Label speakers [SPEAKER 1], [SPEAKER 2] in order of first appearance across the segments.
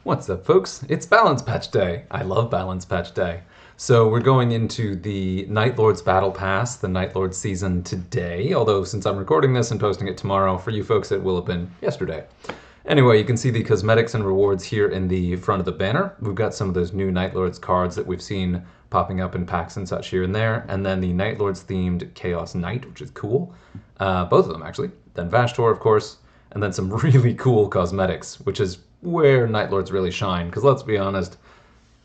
[SPEAKER 1] What's up, folks? It's Balance Patch Day. I love Balance Patch Day. So we're going into the Night Lord's Battle Pass, the Night Lord season today, although since I'm recording this and posting it tomorrow, for you folks it will have been yesterday. Anyway, you can see the cosmetics and rewards here in the front of the banner. We've got some of those new Night Lords cards that we've seen popping up in packs and such here and there, and then the Night Lords themed Chaos Knight, which is cool. Both of them, actually. Then Vashtor, of course, and then some really cool cosmetics, which is where Night Lords really shine, because let's be honest,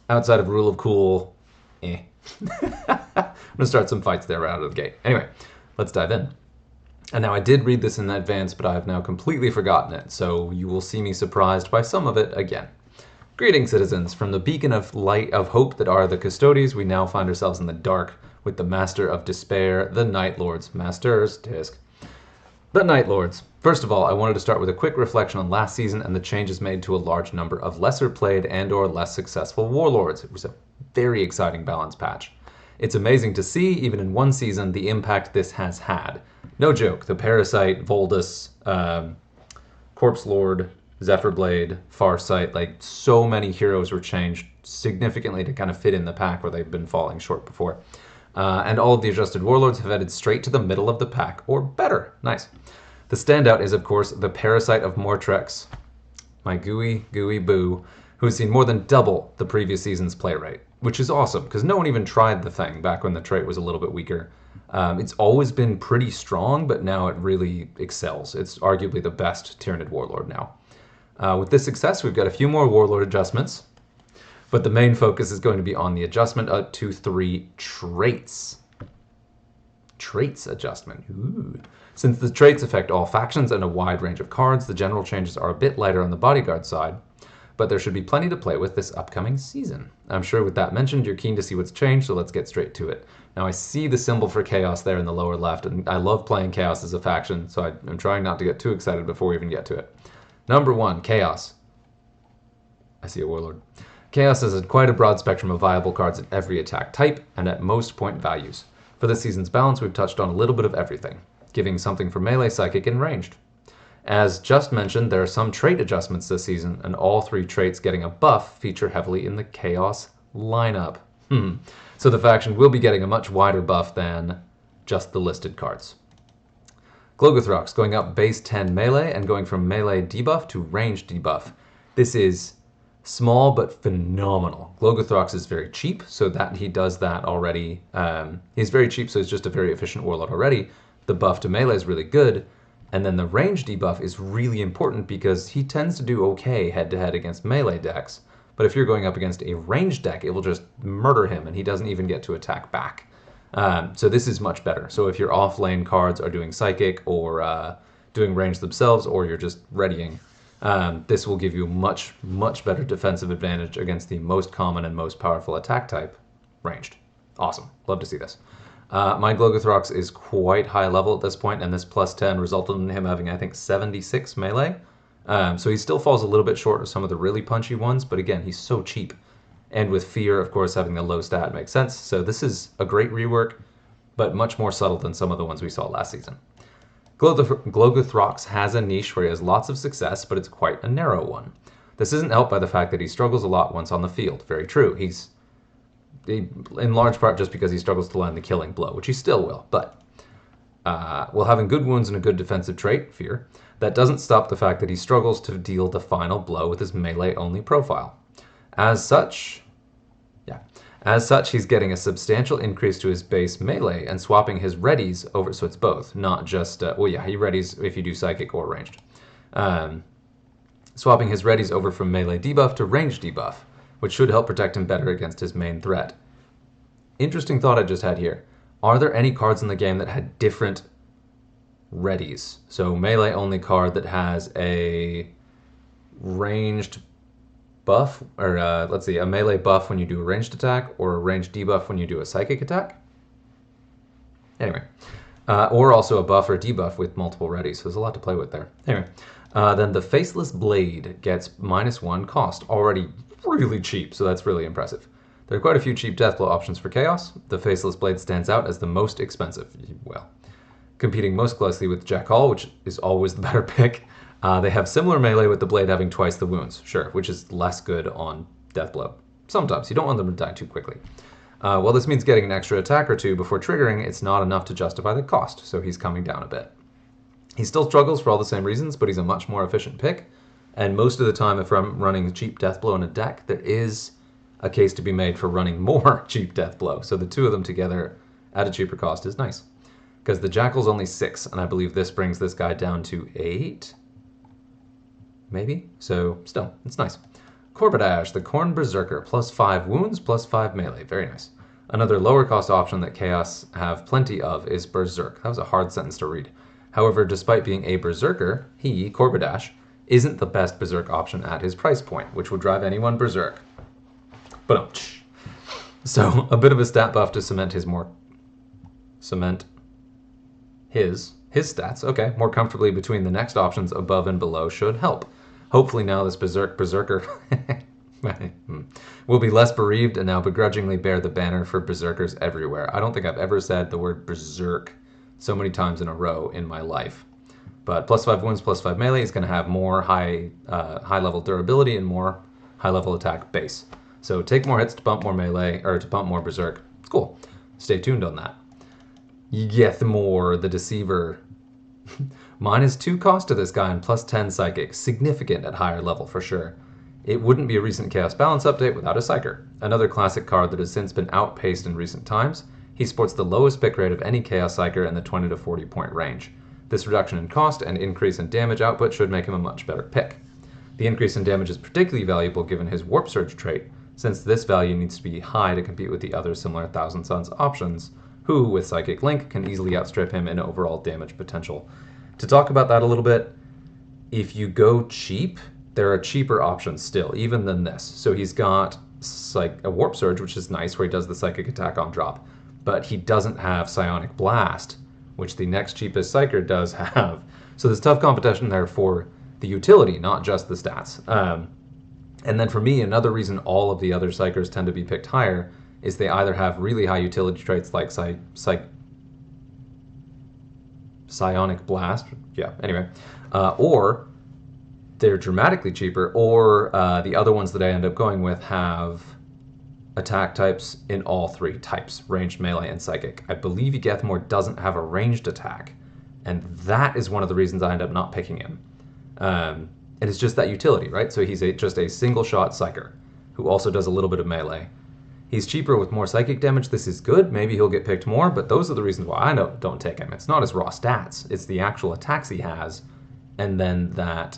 [SPEAKER 1] outside of Rule of Cool, I'm gonna start some fights there right out of the gate. Anyway, let's dive in. And now I did read this in advance, but I have now completely forgotten it, so you will see me surprised by some of it again. Greetings, citizens. From the beacon of light of hope that are the Custodies, we now find ourselves in the dark with the Master of Despair, the Night Lords. Masters, tisk. The Night Lords. First of all, I wanted to start with a quick reflection on last season and the changes made to a large number of lesser played and or less successful warlords. It was a very exciting balance patch. It's amazing to see, even in one season, the impact this has had. No joke, the Parasite, Voldus, Corpse Lord, Zephyr Blade, Farsight, like so many heroes were changed significantly to kind of fit in the pack where they've been falling short before. And all of the adjusted warlords have headed straight to the middle of the pack, or better. Nice. The standout is, of course, the Parasite of Mortrex, my gooey boo, who has seen more than double the previous season's play rate, which is awesome, because no one even tried the thing back when the trait was a little bit weaker. It's always been pretty strong, but now it really excels. It's arguably the best Tyranid Warlord now. With this success, we've got a few more Warlord adjustments, but the main focus is going to be on the adjustment to 3 traits. Traits adjustment. Ooh. Since the traits affect all factions and a wide range of cards, the general changes are a bit lighter on the bodyguard side, but there should be plenty to play with this upcoming season. I'm sure with that mentioned, you're keen to see what's changed, so let's get straight to it. Now I see the symbol for Chaos there in the lower left, and I love playing Chaos as a faction, so I'm trying not to get too excited before we even get to it. Number 1, Chaos. I see a Warlord. Chaos has quite a broad spectrum of viable cards at every attack type, and at most point values. For this season's balance, we've touched on a little bit of everything, giving something for melee, psychic, and ranged. As just mentioned, there are some trait adjustments this season, and all 3 traits getting a buff feature heavily in the Chaos lineup. So the faction will be getting a much wider buff than just the listed cards. Gloguthrox going up base 10 melee and going from melee debuff to ranged debuff. This is small but phenomenal. Gloguthrox is very cheap, so that he does that already. He's very cheap, so he's just a very efficient warlord already. The buff to melee is really good, and then the range debuff is really important because he tends to do okay head-to-head against melee decks, but if you're going up against a ranged deck, it will just murder him, and he doesn't even get to attack back. So this is much better. So if your off-lane cards are doing psychic or doing range themselves, or you're just readying, this will give you much better defensive advantage against the most common and most powerful attack type, ranged. Awesome. Love to see this. My Gloguthrox is quite high level at this point, and this plus 10 resulted in him having, I think, 76 melee. So he still falls a little bit short of some of the really punchy ones, but again, he's so cheap. And with Fear, of course, having the low stat makes sense. So this is a great rework, but much more subtle than some of the ones we saw last season. Gloguthrox has a niche where he has lots of success, but it's quite a narrow one. This isn't helped by the fact that he struggles a lot once on the field. Very true. He's in large part just because he struggles to land the killing blow, which he still will, but while having good wounds and a good defensive trait, Fear, that doesn't stop the fact that he struggles to deal the final blow with his melee-only profile. As such, he's getting a substantial increase to his base melee and swapping his readies over, so it's both, not just, he readies if you do psychic or ranged. Swapping his readies over from melee debuff to ranged debuff, which should help protect him better against his main threat. Interesting thought I just had here. Are there any cards in the game that had different readies? So melee only card that has a ranged buff, or let's see, a melee buff when you do a ranged attack, or a ranged debuff when you do a psychic attack? Anyway, or also a buff or debuff with multiple readies, so there's a lot to play with there. Anyway, then the Faceless Blade gets -1 cost, already really cheap, so that's really impressive. There are quite a few cheap deathblow options for Chaos. The Faceless Blade stands out as the most expensive, well, competing most closely with Jackal, which is always the better pick, They have similar melee with the blade having twice the wounds, sure, which is less good on Deathblow. Sometimes, you don't want them to die too quickly. Well, this means getting an extra attack or two before triggering, it's not enough to justify the cost, so he's coming down a bit. He still struggles for all the same reasons, but he's a much more efficient pick, and most of the time if I'm running cheap Deathblow in a deck, there is a case to be made for running more cheap Deathblow, so the two of them together at a cheaper cost is nice. Because the Jackal's only 6, and I believe this brings this guy down to 8? Maybe? So, still, it's nice. Corbidash, the Khorne Berserker, plus 5 wounds, plus 5 melee. Very nice. Another lower cost option that Chaos have plenty of is Berserk. That was a hard sentence to read. However, despite being a Berserker, he, Corbidash, isn't the best Berserk option at his price point, which would drive anyone Berserk. But so, a bit of a stat buff to cement his stats, okay, more comfortably between the next options above and below should help. Hopefully now this Berserker will be less bereaved and now begrudgingly bear the banner for Berserkers everywhere. I don't think I've ever said the word Berserk so many times in a row in my life. But plus 5 wounds, plus 5 melee is going to have more high level durability and more high level attack base. So take more hits to bump more melee, or to bump more Berserk. It's cool. Stay tuned on that. Yethmor, the Deceiver. -2 cost to this guy and plus 10 psychic. Significant at higher level for sure. It wouldn't be a recent Chaos Balance update without a Psyker. Another classic card that has since been outpaced in recent times. He sports the lowest pick rate of any Chaos Psyker in the 20 to 40 point range. This reduction in cost and increase in damage output should make him a much better pick. The increase in damage is particularly valuable given his Warp Surge trait, since this value needs to be high to compete with the other similar Thousand Suns options, who, with Psychic Link, can easily outstrip him in overall damage potential. To talk about that a little bit, if you go cheap, there are cheaper options still, even than this. So he's got a Warp Surge, which is nice, where he does the Psychic attack on drop, but he doesn't have Psionic Blast, which the next cheapest Psyker does have. So there's tough competition there for the utility, not just the stats. And then for me, another reason all of the other Psykers tend to be picked higher is they either have really high utility traits like Psionic Blast, or they're dramatically cheaper, or the other ones that I end up going with have attack types in all 3 types, ranged, melee, and psychic. I believe Yethmor doesn't have a ranged attack, and that is one of the reasons I end up not picking him. And it's just that utility, right? So he's just a single-shot Psyker, who also does a little bit of melee. He's cheaper with more psychic damage. This is good. Maybe he'll get picked more, but those are the reasons why I don't take him. It's not his raw stats. It's the actual attacks he has, and then that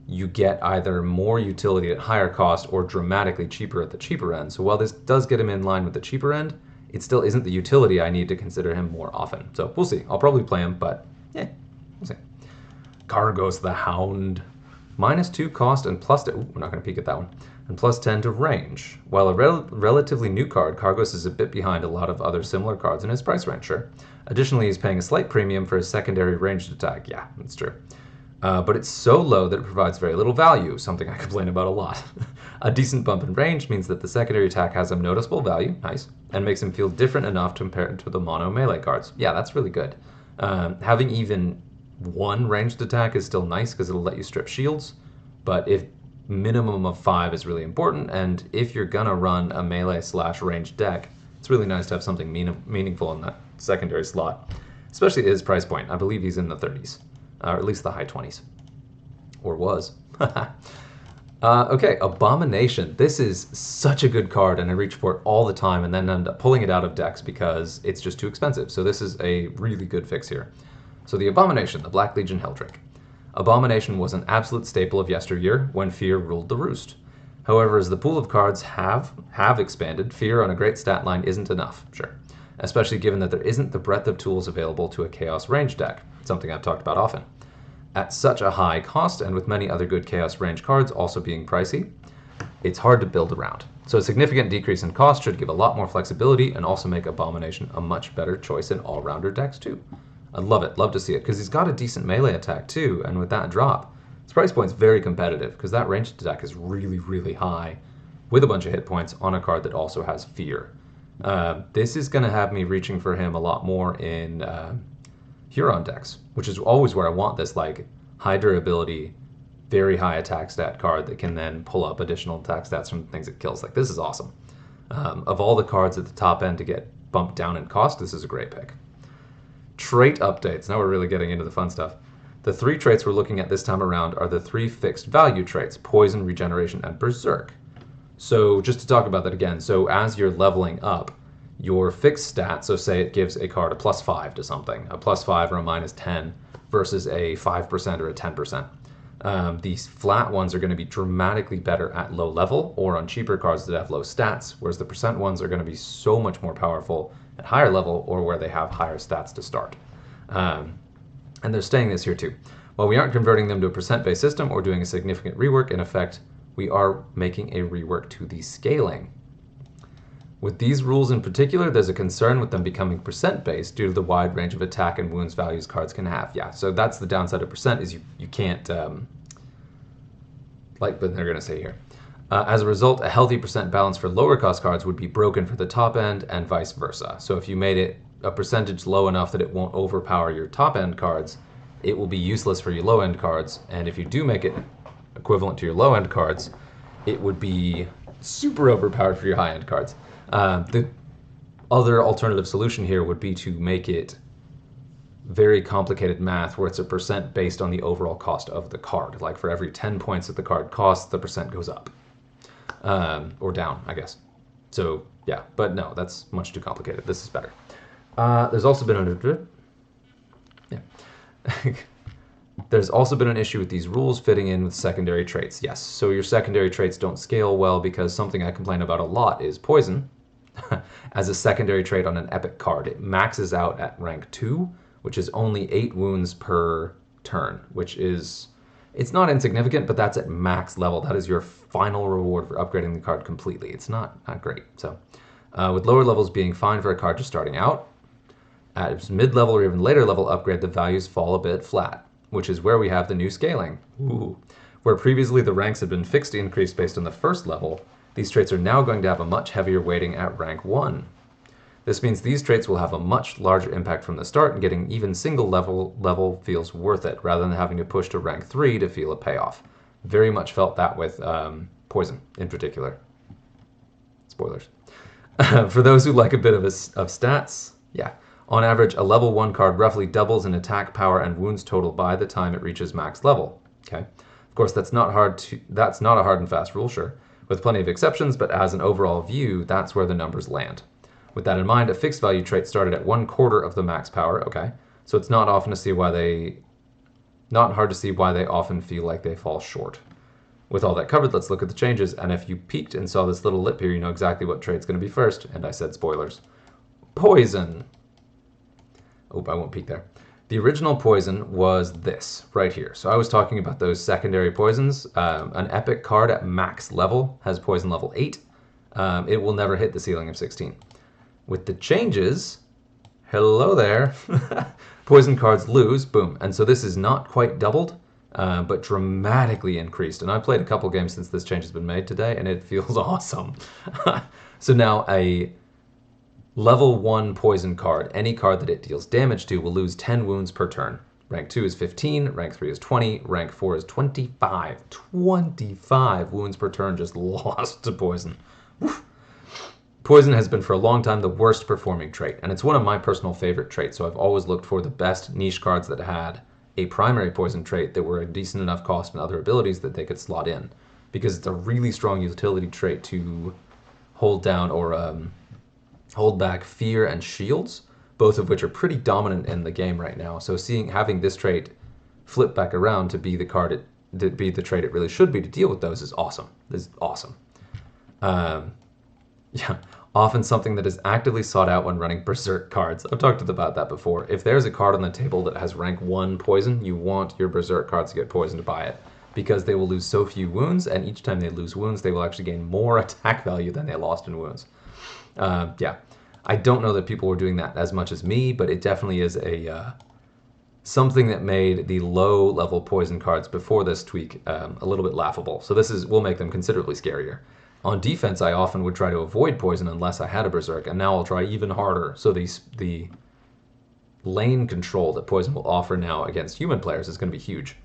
[SPEAKER 1] you get either more utility at higher cost or dramatically cheaper at the cheaper end. So while this does get him in line with the cheaper end, it still isn't the utility I need to consider him more often. So we'll see. I'll probably play him, but yeah, we'll see. Gargos the Hound. -2 cost and plus... Ooh, we're not going to peek at that one. And plus 10 to range. While a relatively new card, Gargos is a bit behind a lot of other similar cards in his price range, sure. Additionally, he's paying a slight premium for his secondary ranged attack. Yeah, that's true. But it's so low that it provides very little value, something I complain about a lot. A decent bump in range means that the secondary attack has a noticeable value, nice, and makes him feel different enough compared to the mono melee cards. Yeah, that's really good. Having even one ranged attack is still nice because it'll let you strip shields, but if minimum of 5 is really important, and if you're gonna run a melee/ranged deck, it's really nice to have something meaningful in that secondary slot, especially at his price point. I believe he's in the 30s, or at least the high 20s, or was. Okay, Abomination. This is such a good card, and I reach for it all the time and then end up pulling it out of decks because it's just too expensive. So this is a really good fix here. So the Abomination, the Black Legion Helldrake. Abomination was an absolute staple of yesteryear when Fear ruled the roost. However, as the pool of cards have expanded, Fear on a great stat line isn't enough, sure. Especially given that there isn't the breadth of tools available to a Chaos range deck, something I've talked about often. At such a high cost, and with many other good Chaos range cards also being pricey, it's hard to build around. So a significant decrease in cost should give a lot more flexibility and also make Abomination a much better choice in all-rounder decks too. I love it, love to see it, because he's got a decent melee attack too, and with that drop, his price point's very competitive, because that ranged attack is really, really high, with a bunch of hit points on a card that also has Fear. This is going to have me reaching for him a lot more in Huron decks, which is always where I want this like high durability, very high attack stat card that can then pull up additional attack stats from things it kills. Like, this is awesome. Of all the cards at the top end to get bumped down in cost, this is a great pick. Trait updates. Now we're really getting into the fun stuff. The 3 traits we're looking at this time around are the 3 fixed value traits: Poison, Regeneration, and Berserk. So just to talk about that again, so as you're leveling up, your fixed stat, so say it gives a card a +5 to something, a +5 or a -10 versus a 5% or a 10%. These flat ones are going to be dramatically better at low level or on cheaper cards that have low stats, whereas the percent ones are going to be so much more powerful at higher level or where they have higher stats to start. And they're staying this here too. While we aren't converting them to a percent-based system or doing a significant rework, in effect, we are making a rework to the scaling. With these rules in particular, there's a concern with them becoming percent-based due to the wide range of attack and wounds values cards can have. Yeah, so that's the downside of percent, is you can't, like they're going to say here. As a result, a healthy percent balance for lower cost cards would be broken for the top end and vice versa. So if you made it a percentage low enough that it won't overpower your top end cards, it will be useless for your low end cards. And if you do make it equivalent to your low end cards, it would be super overpowered for your high end cards. The other alternative solution here would be to make it very complicated math where it's a percent based on the overall cost of the card. Like for every 10 points that the card costs, the percent goes up. Or down, I guess. So yeah, but no, that's much too complicated. This is better. There's also been There's also been an issue with these rules fitting in with secondary traits. Yes, so your secondary traits don't scale well because something I complain about a lot is Poison. As a secondary trait on an epic card, it maxes out at rank 2, which is only 8 wounds per turn, which is, it's not insignificant, but that's at max level. That is your final reward for upgrading the card completely. It's not great. So with lower levels being fine for a card just starting out, at its mid-level or even later level upgrade, the values fall a bit flat, which is where we have the new scaling. Ooh. Where previously the ranks had been fixed increase based on the first level, these traits are now going to have a much heavier weighting at rank 1. This means these traits will have a much larger impact from the start, and getting even single level feels worth it, rather than having to push to rank 3 to feel a payoff. Very much felt that with Poison in particular. Spoilers. For those who like a bit of stats, yeah. On average, a level 1 card roughly doubles in attack, power, and wounds total by the time it reaches max level. Okay, of course that's not a hard and fast rule, sure, with plenty of exceptions, but as an overall view, that's where the numbers land. With that in mind, a fixed value trait started at 1/4 of the max power. Okay, so it's not hard to see why they often feel like they fall short. With all that covered, let's look at the changes. And if you peeked and saw this little lip here, you know exactly what trait's going to be first. And I said spoilers. Poison. Oh, I won't peek there. The original Poison was this right here. So I was talking about those secondary poisons. An epic card at max level has Poison level 8. It will never hit the ceiling of 16. With the changes, hello there, Poison cards lose, boom. And so this is not quite doubled, but dramatically increased. And I've played a couple games since this change has been made today, and it feels awesome. So now a level 1 Poison card, any card that it deals damage to, will lose 10 wounds per turn. Rank 2 is 15, rank 3 is 20, rank 4 is 25. 25 wounds per turn just lost to Poison. Woof. Poison has been for a long time the worst performing trait, and it's one of my personal favorite traits, so I've always looked for the best niche cards that had a primary Poison trait that were a decent enough cost and other abilities that they could slot in, because it's a really strong utility trait to hold down or hold back fear and shields, both of which are pretty dominant in the game right now. So having this trait flip back around to be the trait it really should be to deal with those is awesome. This is awesome. Yeah, often something that is actively sought out when running Berserk cards. I've talked about that before. If there's a card on the table that has rank 1 Poison, you want your Berserk cards to get poisoned by it, because they will lose so few wounds, and each time they lose wounds, they will actually gain more attack value than they lost in wounds. Yeah, I don't know that people were doing that as much as me, but it definitely is something that made the low-level Poison cards before this tweak a little bit laughable. So will make them considerably scarier. On defense, I often would try to avoid Poison unless I had a Berserk, and now I'll try even harder. So the lane control that Poison will offer now against human players is going to be huge.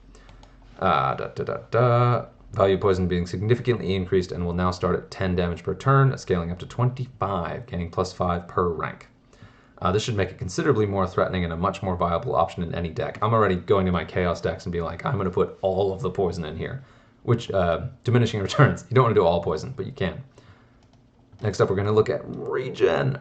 [SPEAKER 1] Value of poison being significantly increased and will now start at 10 damage per turn, scaling up to 25, gaining +5 per rank. This should make it considerably more threatening and a much more viable option in any deck. I'm already going to my Chaos decks and be like, I'm going to put all of the poison in here, which, diminishing returns. You don't want to do all poison, but you can. Next up, we're going to look at Regen.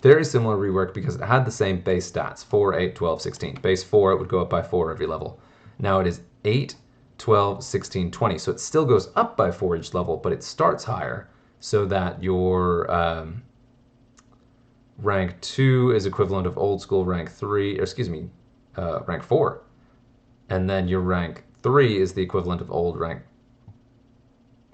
[SPEAKER 1] Very similar rework because it had the same base stats, 4, 8, 12, 16. Base 4, it would go up by 4 every level. Now it is 8, 12, 16, 20. So it still goes up by 4 each level, but it starts higher so that your rank 2 is equivalent of old school rank 3, or excuse me, rank 4. And then your rank 3 is the equivalent of old rank.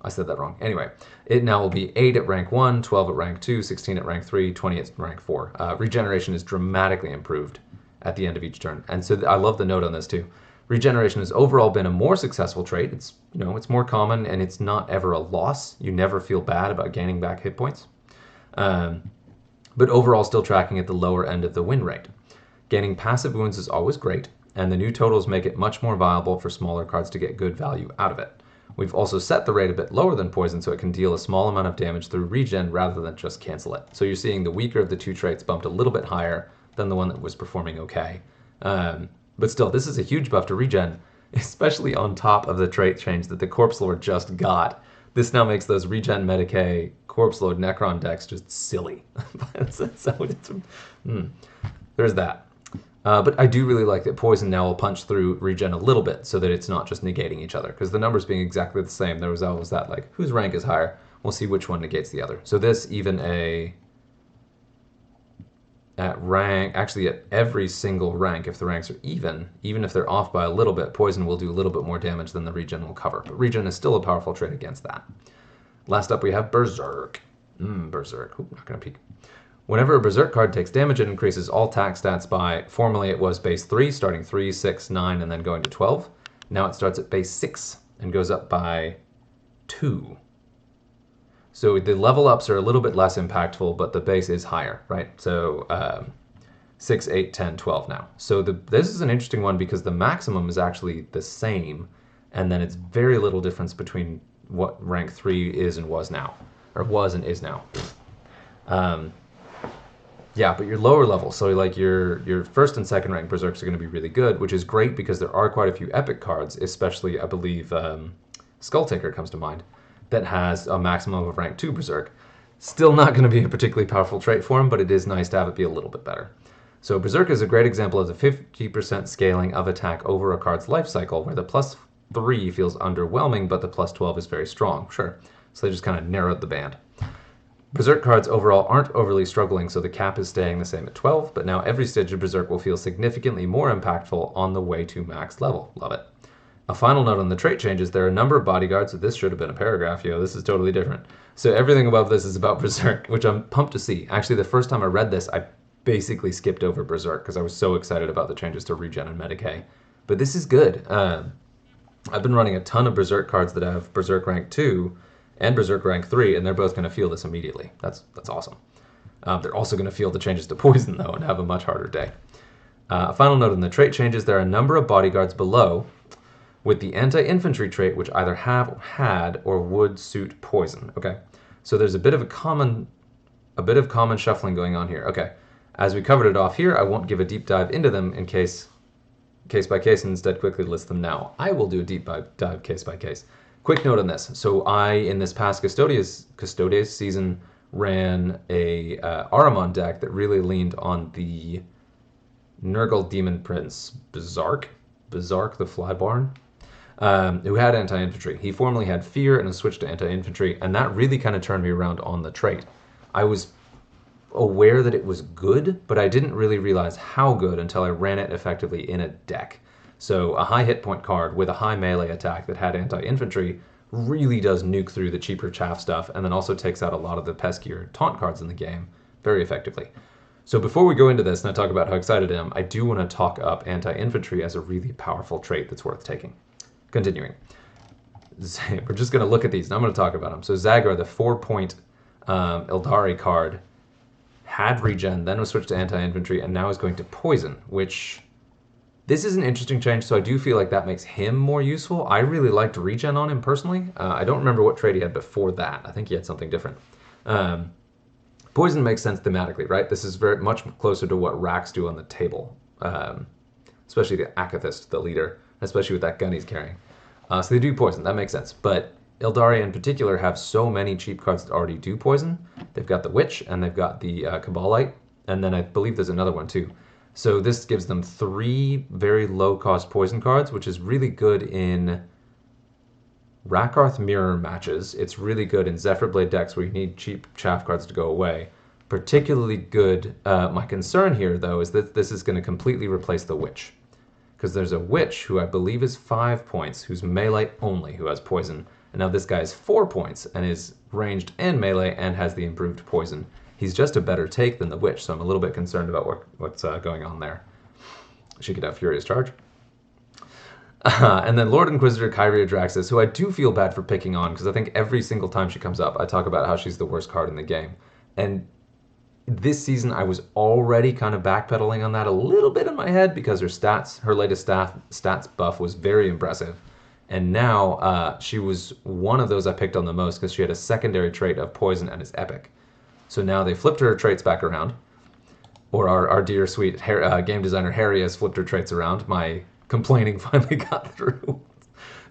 [SPEAKER 1] I said that wrong. Anyway, it now will be 8 at rank 1, 12 at rank 2, 16 at rank 3, 20 at rank 4. Regeneration is dramatically improved at the end of each turn. And so I love the note on this too. Regeneration has overall been a more successful trait. It's, you know, it's more common and it's not ever a loss. You never feel bad about gaining back hit points. But overall still tracking at the lower end of the win rate. Gaining passive wounds is always great, and the new totals make it much more viable for smaller cards to get good value out of it. We've also set the rate a bit lower than poison so it can deal a small amount of damage through regen rather than just cancel it. So you're seeing the weaker of the two traits bumped a little bit higher than the one that was performing okay. But still, this is a huge buff to regen, especially on top of the trait change that the Corpse Lord just got. This now makes those regen Medicae Corpse Lord Necron decks just silly. There's that. But I do really like that poison now will punch through regen a little bit so that it's not just negating each other. Because the numbers being exactly the same, there was always that, like, whose rank is higher? We'll see which one negates the other. So this, even at rank, actually at every single rank, if the ranks are even if they're off by a little bit, poison will do a little bit more damage than the regen will cover. But regen is still a powerful trait against that. Last up we have Berserk. Berserk. Ooh, not going to peek. Whenever a Berserk card takes damage, it increases all attack stats by, formerly it was base 3, starting 3, 6, 9, and then going to 12. Now it starts at base 6 and goes up by 2. So the level ups are a little bit less impactful, but the base is higher, right? So 6, 8, 10, 12 now. So this is an interesting one because the maximum is actually the same, and then it's very little difference between what rank 3 is and was now, or was and is now. Yeah, but your lower level, so like your first and second rank Berserks are going to be really good, which is great because there are quite a few epic cards, especially I believe Skulltaker comes to mind, that has a maximum of rank 2 Berserk. Still not going to be a particularly powerful trait for him, but it is nice to have it be a little bit better. So Berserk is a great example of the 50% scaling of attack over a card's life cycle, where the +3 feels underwhelming, but the +12 is very strong. Sure, so they just kind of narrowed the band. Berserk cards overall aren't overly struggling, so the cap is staying the same at 12, but now every stage of Berserk will feel significantly more impactful on the way to max level. Love it. A final note on the trait changes, there are a number of bodyguards, so this should have been a paragraph, this is totally different. So everything above this is about Berserk, which I'm pumped to see. Actually, the first time I read this, I basically skipped over Berserk because I was so excited about the changes to Regen and Medicae. But this is good. I've been running a ton of Berserk cards that have Berserk rank 2, and Berserk rank 3, and they're both going to feel this immediately. That's awesome. They're also going to feel the changes to poison, though, and have a much harder day. A final note on the trait changes, there are a number of bodyguards below with the anti-infantry trait, which either have, had, or would suit poison. Okay, so there's a bit of common shuffling going on here. Okay, as we covered it off here, I won't give a deep dive into them in case by case, and instead quickly list them now. I will do a deep dive case by case. Quick note on this. So I, in this past Custodes season, ran a Ahriman deck that really leaned on the Nurgle Demon Prince Berserk the Flybarn, who had anti-infantry. He formerly had fear and switched to anti-infantry, and that really kind of turned me around on the trait. I was aware that it was good, but I didn't really realize how good until I ran it effectively in a deck. So a high hit point card with a high melee attack that had anti-infantry really does nuke through the cheaper chaff stuff, and then also takes out a lot of the peskier taunt cards in the game very effectively. So before we go into this and I talk about how excited I am, I do want to talk up anti-infantry as a really powerful trait that's worth taking. Continuing. We're just going to look at these and I'm going to talk about them. So Zagra, the 4-point Eldari card, had regen, then was switched to anti-infantry, and now is going to poison, which This is an interesting change, so I do feel like that makes him more useful. I really liked regen on him personally. I don't remember what trait he had before that. I think he had something different. Poison makes sense thematically, right? This is very much closer to what racks do on the table, especially the Akathist, the leader, especially with that gun he's carrying. So they do poison, that makes sense. But Eldaria in particular have so many cheap cards that already do poison. They've got the Witch, and they've got the Cabalite, and then I believe there's another one too. So this gives them 3 very low-cost poison cards, which is really good in Rakarth Mirror matches. It's really good in Zephyr Blade decks where you need cheap chaff cards to go away. Particularly good, my concern here though is that this is going to completely replace the Witch. Because there's a Witch who I believe is 5 points, who's melee only, who has poison. And now this guy is 4 points and is ranged and melee and has the improved poison. He's just a better take than the Witch, so I'm a little bit concerned about what's going on there. She could have Furious Charge. And then Lord Inquisitor Kyria Draxus, who I do feel bad for picking on, because I think every single time she comes up, I talk about how she's the worst card in the game. And this season, I was already kind of backpedaling on that a little bit in my head, because her stats, her latest stats buff was very impressive. And now she was one of those I picked on the most, because she had a secondary trait of poison and is epic. So now they flipped her traits back around, or our dear sweet game designer Harry has flipped her traits around. My complaining finally got through.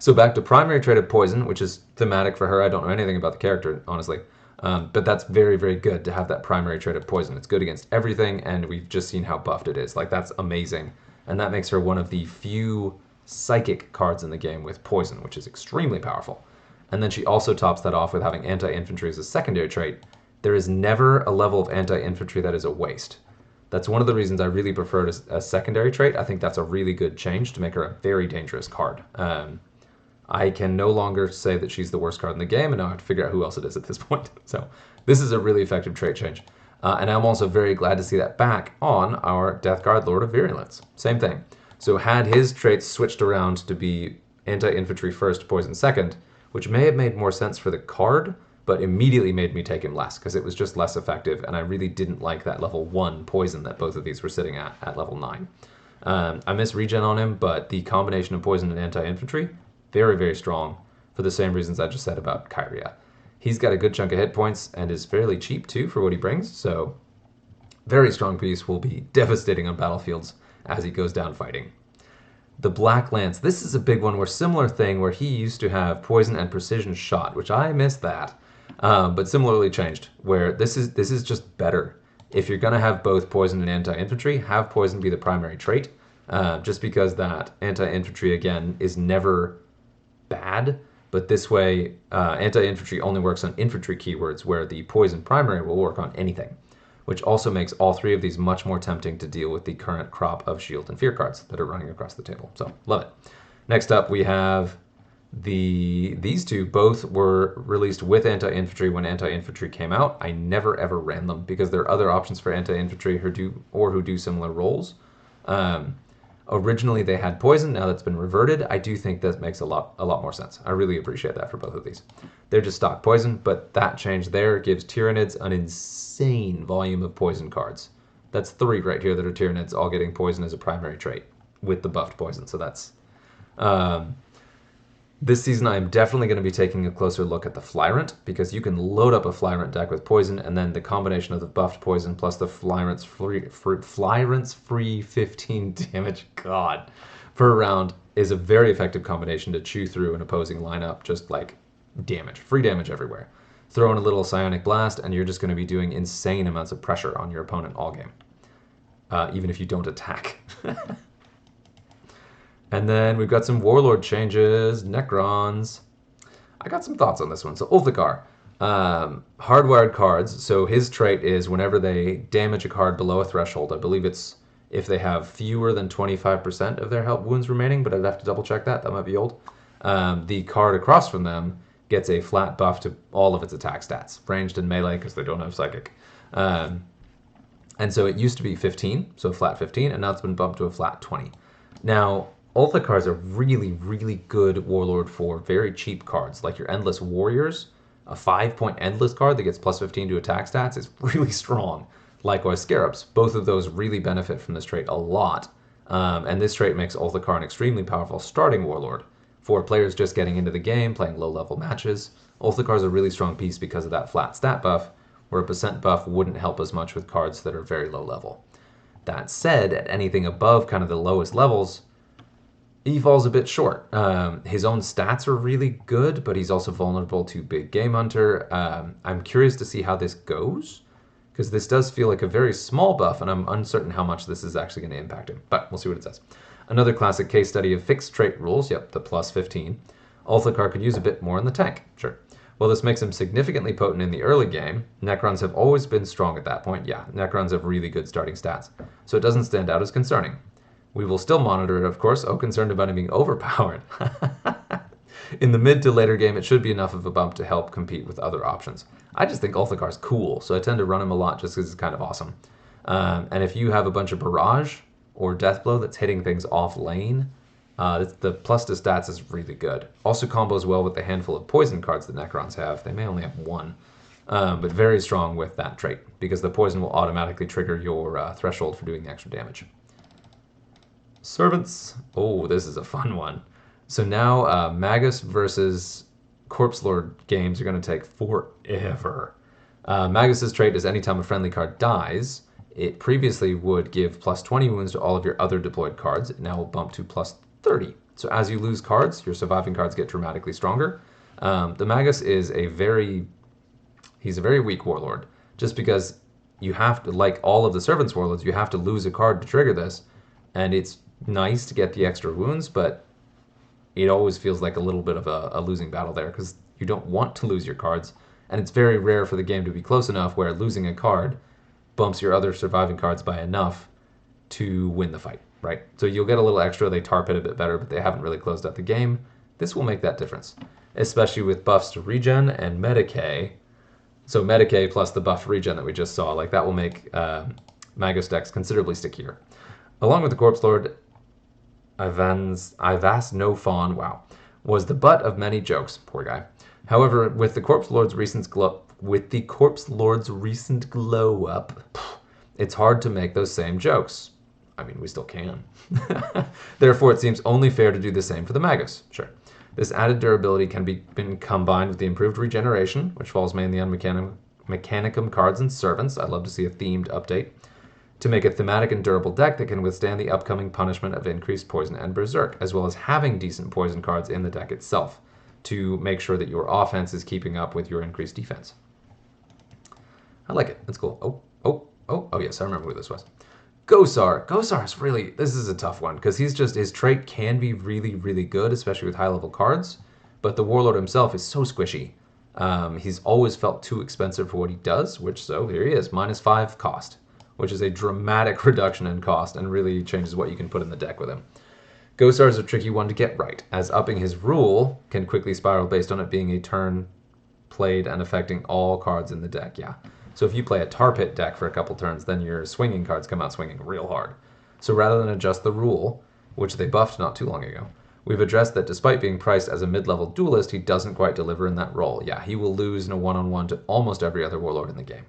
[SPEAKER 1] So back to primary trait of poison, which is thematic for her. I don't know anything about the character, honestly. But that's very, very good to have that primary trait of poison. It's good against everything, and we've just seen how buffed it is. Like, that's amazing. And that makes her one of the few psychic cards in the game with poison, which is extremely powerful. And then she also tops that off with having anti-infantry as a secondary trait. There is never a level of anti-infantry that is a waste. That's one of the reasons I really prefer it as a secondary trait. I think that's a really good change to make her a very dangerous card. I can no longer say that she's the worst card in the game, and now I have to figure out who else it is at this point. So this is a really effective trait change. And I'm also very glad to see that back on our Death Guard Lord of Virulence. Same thing. So had his traits switched around to be anti-infantry first, poison second, which may have made more sense for the card, but immediately made me take him less, because it was just less effective, and I really didn't like that level 1 poison that both of these were sitting at level 9. I miss regen on him, but the combination of poison and anti-infantry, very, very strong, for the same reasons I just said about Kyria. He's got a good chunk of hit points, and is fairly cheap, too, for what he brings, so very strong piece, will be devastating on battlefields as he goes down fighting. The Black Lance, this is a big one, where similar thing, where he used to have poison and precision shot, which I missed that. But similarly changed, where this is just better. If you're going to have both poison and anti-infantry, have poison be the primary trait, just because that anti-infantry, again, is never bad, but this way anti-infantry only works on infantry keywords, where the poison primary will work on anything, which also makes all 3 of these much more tempting to deal with the current crop of shield and fear cards that are running across the table. So, love it. Next up, we have these 2 both were released with anti-infantry when anti-infantry came out. I never ever ran them because there are other options for anti-infantry who do similar roles. Originally they had poison, now that's been reverted. I do think that makes a lot more sense. I really appreciate that for both of these. They're just stock poison, but that change there gives Tyranids an insane volume of poison cards. That's 3 right here that are Tyranids, all getting poison as a primary trait with the buffed poison. So that's this season, I'm definitely going to be taking a closer look at the Flyrant, because you can load up a Flyrant deck with poison, and then the combination of the buffed poison plus the Flyrant's free 15 damage, God, per round is a very effective combination to chew through an opposing lineup, just like damage, free damage everywhere. Throw in a little Psionic Blast, and you're just going to be doing insane amounts of pressure on your opponent all game, even if you don't attack. And then we've got some Warlord changes, Necrons. I got some thoughts on this one. So Ulthikar, hardwired cards. So his trait is whenever they damage a card below a threshold, I believe it's if they have fewer than 25% of their health wounds remaining, but I'd have to double check that. That might be old. The card across from them gets a flat buff to all of its attack stats, ranged and melee because they don't have psychic. And so it used to be 15, so flat 15, and now it's been bumped to a flat 20. Now, Ulthikar is a really, really good Warlord for very cheap cards, like your Endless Warriors. A 5-point Endless card that gets plus 15 to attack stats is really strong. Likewise, Scarabs. Both of those really benefit from this trait a lot. And this trait makes Ulthakar an extremely powerful starting warlord. For players just getting into the game, playing low-level matches, Ulthakar is a really strong piece because of that flat stat buff, where a percent buff wouldn't help as much with cards that are very low level. That said, at anything above kind of the lowest levels, he falls a bit short. His own stats are really good, but he's also vulnerable to Big Game Hunter. I'm curious to see how this goes, because this does feel like a very small buff, and I'm uncertain how much this is actually going to impact him. But we'll see what it says. Another classic case study of fixed trait rules, yep, the plus 15. Ulthakar could use a bit more in the tank, sure. While this makes him significantly potent in the early game, Necrons have always been strong at that point. Yeah, Necrons have really good starting stats, so it doesn't stand out as concerning. We will still monitor it, of course, concerned about him being overpowered. In the mid to later game, it should be enough of a bump to help compete with other options. I just think Ulthakar's cool, so I tend to run him a lot just because it's kind of awesome. And if you have a bunch of Barrage or Deathblow that's hitting things off lane, the plus to stats is really good. Also combos well with the handful of poison cards that Necrons have. They may only have one, but very strong with that trait, because the poison will automatically trigger your threshold for doing the extra damage. Servants. Oh, this is a fun one. So now Magus versus Corpse Lord games are going to take forever. Magus's trait is anytime a friendly card dies, it previously would give plus 20 wounds to all of your other deployed cards. It now will bump to plus 30. So as you lose cards, your surviving cards get dramatically stronger. The Magus is he's a very weak warlord, just because you have to, like all of the Servants warlords, you have to lose a card to trigger this, and it's nice to get the extra wounds, but it always feels like a little bit of a losing battle there, because you don't want to lose your cards, and it's very rare for the game to be close enough where losing a card bumps your other surviving cards by enough to win the fight, right? So you'll get a little extra, they tarp it a bit better, but they haven't really closed out the game. This will make that difference, especially with buffs to regen and Medicae. So Medicae plus the buff regen that we just saw, like that will make Magus decks considerably stickier. Along with the Corpse Lord, Ivas No Fawn, wow, was the butt of many jokes, poor guy. However, with the Corpse Lord's recent glow up, it's hard to make those same jokes. I mean, we still can. Therefore, it seems only fair to do the same for the Magus. Sure. This added durability can be combined with the improved regeneration, which falls mainly on Mechanicum cards and Servants. I'd love to see a themed update, to make a thematic and durable deck that can withstand the upcoming punishment of increased poison and Berserk, as well as having decent poison cards in the deck itself, to make sure that your offense is keeping up with your increased defense. I like it. That's cool. Oh, yes, I remember who this was. Gosar. Gosar is really, this is a tough one, because his trait can be really, really good, especially with high-level cards, but the Warlord himself is so squishy. He's always felt too expensive for what he does, so here he is, -5 cost, which is a dramatic reduction in cost and really changes what you can put in the deck with him. Gosar is a tricky one to get right, as upping his rule can quickly spiral based on it being a turn played and affecting all cards in the deck, yeah. So if you play a Tar Pit deck for a couple turns, then your swinging cards come out swinging real hard. So rather than adjust the rule, which they buffed not too long ago, we've addressed that despite being priced as a mid-level duelist, he doesn't quite deliver in that role. Yeah, he will lose in a one-on-one to almost every other warlord in the game.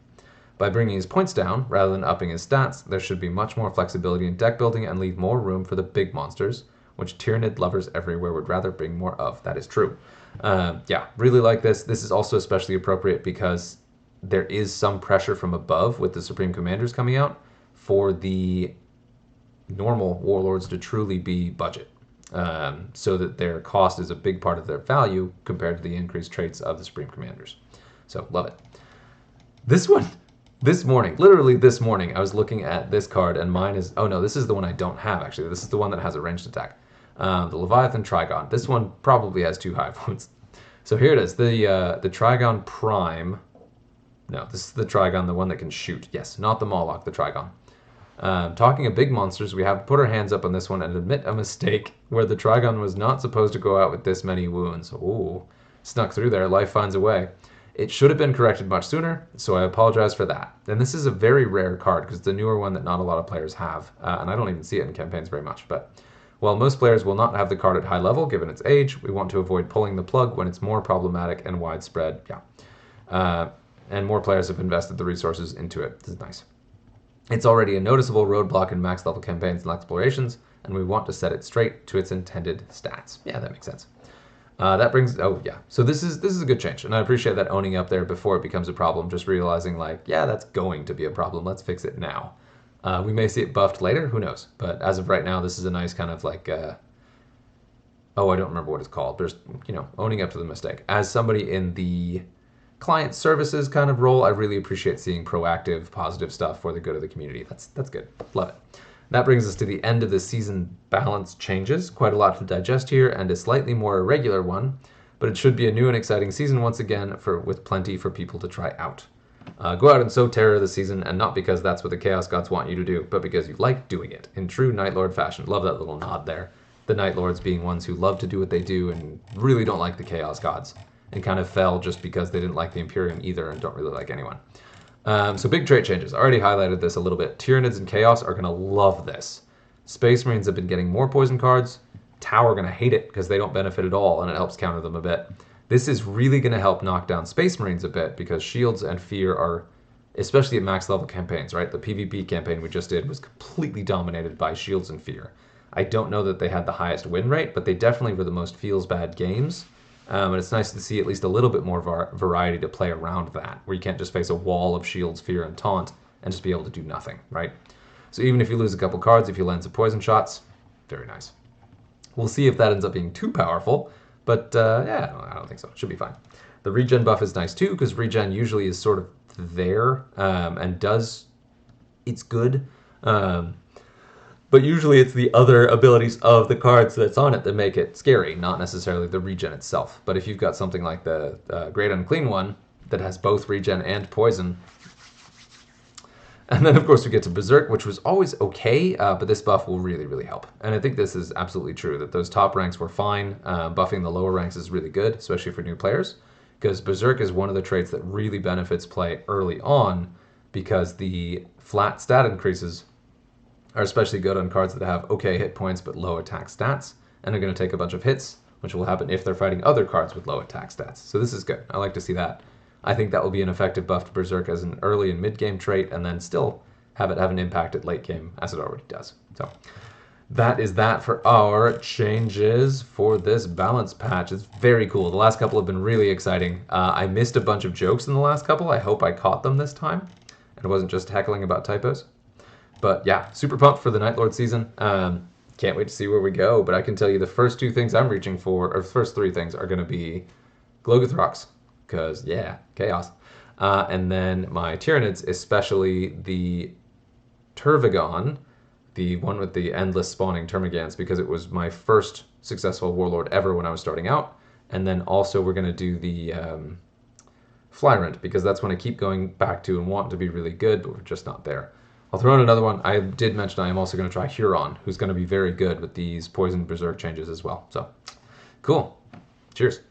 [SPEAKER 1] By bringing his points down, rather than upping his stats, there should be much more flexibility in deck building and leave more room for the big monsters, which Tyranid lovers everywhere would rather bring more of. That is true. Yeah, really like this. This is also especially appropriate because there is some pressure from above with the Supreme Commanders coming out for the normal warlords to truly be budget, so that their cost is a big part of their value compared to the increased traits of the Supreme Commanders. So, love it. This one, this morning, literally this morning, I was looking at this card, and mine is, oh no, this is the one I don't have, actually. This is the one that has a ranged attack. The Leviathan Trigon. This one probably has 2 hive wounds. So here it is, the Trigon Prime. No, this is the Trigon, the one that can shoot. Yes, not the Moloch, the Trigon. Talking of big monsters, we have to put our hands up on this one and admit a mistake where the Trigon was not supposed to go out with this many wounds. Ooh, snuck through there. Life finds a way. It should have been corrected much sooner, so I apologize for that. And this is a very rare card because it's a newer one that not a lot of players have, and I don't even see it in campaigns very much. But while most players will not have the card at high level given its age, we want to avoid pulling the plug when it's more problematic and widespread. Yeah. And more players have invested the resources into it. This is nice. It's already a noticeable roadblock in max level campaigns and explorations, and we want to set it straight to its intended stats. Yeah, that makes sense. That brings, oh yeah, so this is a good change, and I appreciate that owning up there before it becomes a problem, just realizing like, yeah, that's going to be a problem, let's fix it now. We may see it buffed later, who knows, but as of right now, this is a nice kind of like, oh, I don't remember what it's called, there's, you know, owning up to the mistake. As somebody in the client services kind of role, I really appreciate seeing proactive, positive stuff for the good of the community. That's good, love it. That brings us to the end of the season balance changes. Quite a lot to digest here, and a slightly more irregular one, but it should be a new and exciting season once again, with plenty for people to try out. Go out and sow terror this season, and not because that's what the Chaos Gods want you to do, but because you like doing it, in true Night Lord fashion. Love that little nod there. The Night Lords being ones who love to do what they do and really don't like the Chaos Gods, and kind of fell just because they didn't like the Imperium either and don't really like anyone. So big trait changes. I already highlighted this a little bit. Tyranids and Chaos are going to love this. Space Marines have been getting more poison cards. Tau are going to hate it because they don't benefit at all, and it helps counter them a bit. This is really going to help knock down Space Marines a bit because Shields and Fear are, especially at max level campaigns, right? The PvP campaign we just did was completely dominated by Shields and Fear. I don't know that they had the highest win rate, but they definitely were the most feels bad games. And it's nice to see at least a little bit more variety to play around that, where you can't just face a wall of Shields, Fear, and Taunt and just be able to do nothing, right? So even if you lose a couple cards, if you land some poison shots, very nice. We'll see if that ends up being too powerful, but yeah, I don't think so. It should be fine. The regen buff is nice too, because regen usually is sort of there and it's good. But usually it's the other abilities of the cards that's on it that make it scary, not necessarily the regen itself. But if you've got something like the Great Unclean One that has both regen and poison, and then of course we get to Berserk, which was always okay, but this buff will really, really help. And I think this is absolutely true, that those top ranks were fine. Buffing the lower ranks is really good, especially for new players, because Berserk is one of the traits that really benefits play early on, because the flat stat increases are especially good on cards that have okay hit points but low attack stats, and are going to take a bunch of hits, which will happen if they're fighting other cards with low attack stats. So this is good. I like to see that. I think that will be an effective buff to Berserk as an early and mid-game trait, and then still have it have an impact at late game, as it already does. So that is that for our changes for this balance patch. It's very cool. The last couple have been really exciting. I missed a bunch of jokes in the last couple. I hope I caught them this time, and it wasn't just heckling about typos. But yeah, super pumped for the Night Lord season. Can't wait to see where we go. But I can tell you the first two things I'm reaching for, or the first three things, are going to be Gloguthrox, because yeah, chaos. And then my Tyranids, especially the Tervigon, the one with the endless spawning Termagants, because it was my first successful Warlord ever when I was starting out. And then also we're going to do the Flyrant, because that's one I keep going back to and want to be really good, but we're just not there. I'll throw in another one. I did mention I am also going to try Huron, who's going to be very good with these Poison Berserk changes as well. So, cool. Cheers.